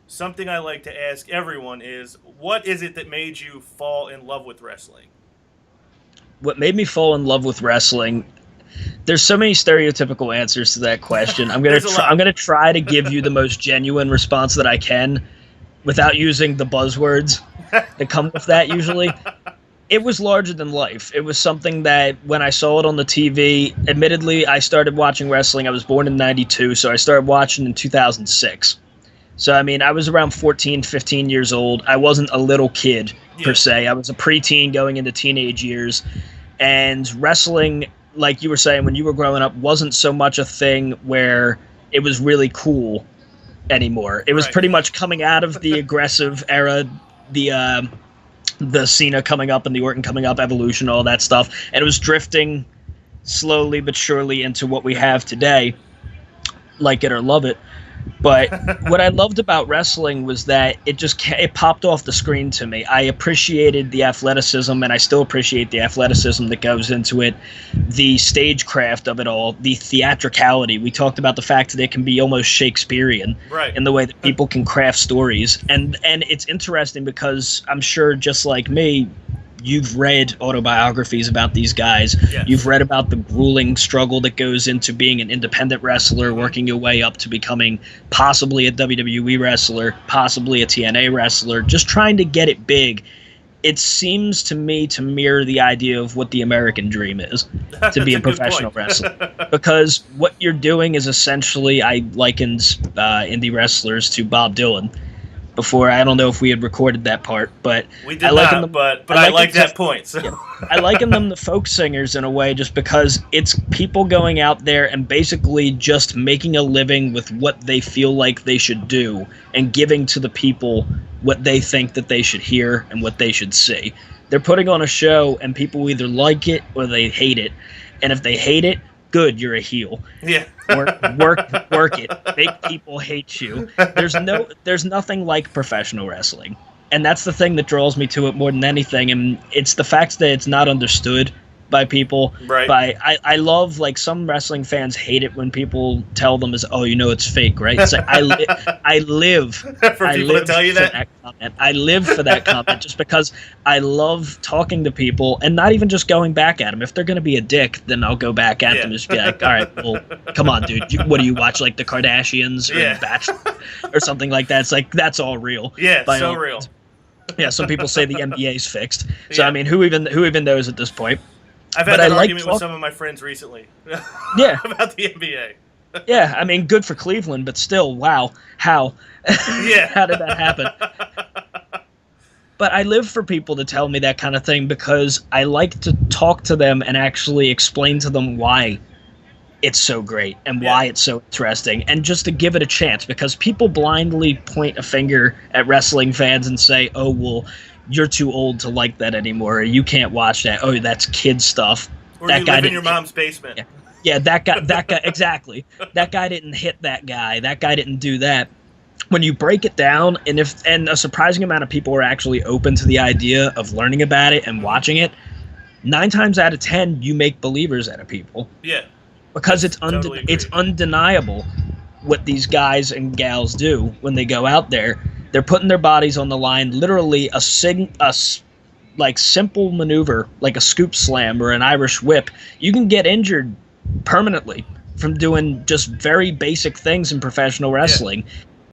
something I like to ask everyone is, what is it that made you fall in love with wrestling? What made me fall in love with wrestling? There's so many stereotypical answers to that question. There's a I'm lot. gonna try to give you the most genuine response that I can without using the buzzwords that come with that usually. It was larger than life. It was something that when I saw it on the TV, admittedly, I started watching wrestling. I was born in 92, so I started watching in 2006. So, I mean, I was around 14, 15 years old. I wasn't a little kid, per Yeah, se. I was a preteen going into teenage years. And wrestling, like you were saying, when you were growing up, wasn't so much a thing where it was really cool anymore. It was right. pretty much coming out of the aggressive era, the the Cena coming up and the Orton coming up, Evolution, all that stuff, and it was drifting slowly but surely into what we have today, like it or love it. But what I loved about wrestling was that it popped off the screen to me. I appreciated the athleticism, and I still appreciate the athleticism that goes into it, the stagecraft of it all, the theatricality. We talked about the fact that it can be almost Shakespearean Right. in the way that people can craft stories, and it's interesting because I'm sure, just like me, you've read autobiographies about these guys. Yes. You've read about the grueling struggle that goes into being an independent wrestler, Mm-hmm. working your way up to becoming possibly a WWE wrestler, possibly a TNA wrestler, just trying to get it big. It seems to me to mirror the idea of what the American dream is, to be That's a a good professional point. wrestler. Because what you're doing is essentially, I likened indie wrestlers to Bob Dylan before. I don't know if we had recorded that part, but We I did liken not, them. but I I liken like that point. So. yeah, I liken them to folk singers in a way, just because it's people going out there and basically just making a living with what they feel like they should do and giving to the people what they think that they should hear and what they should see. They're putting on a show, and people either like it or they hate it. And if they hate it, good, you're a heel. Yeah. Work it. Make people hate you. There's nothing like professional wrestling. And that's the thing that draws me to it more than anything, and it's the fact that it's not understood by people. Right. I love, like, some wrestling fans hate it when people tell them, oh, it's fake, right? It's like, I live For people to tell you for that? comment. I live for that comment just because I love talking to people and not even just going back at them. If they're going to be a dick, then I'll go back at Yeah. them and just be like, all right, well, come on, dude. What do you watch, like the Kardashians or Yeah. the Bachelor or something like that? It's like, that's all real. Yeah, by so all real. means. Yeah, some people say the NBA's fixed. So, Yeah. I mean, who even knows at this point? I've But had I that like argument with talk- some of my friends recently Yeah, about the NBA. yeah. I mean, good for Cleveland, but still, wow. How? Yeah. How did that happen? But I live for people to tell me that kind of thing because I like to talk to them and actually explain to them why it's so great and why Yeah. it's so interesting, and just to give it a chance, because people blindly point a finger at wrestling fans and say, oh, well, you're too old to like that anymore, or you can't watch that, oh, that's kid stuff. Or That you guy live in your didn't- mom's basement. Yeah. Yeah, that guy, exactly. That guy didn't hit that guy. That guy didn't do that. When you break it down, and a surprising amount of people are actually open to the idea of learning about it and watching it, 9 times out of 10, you make believers out of people, Yeah. because Totally agree. it's undeniable what these guys and gals do when they go out there. They're putting their bodies on the line. Literally, like simple maneuver, like a scoop slam or an Irish whip, you can get injured permanently from doing just very basic things in professional wrestling.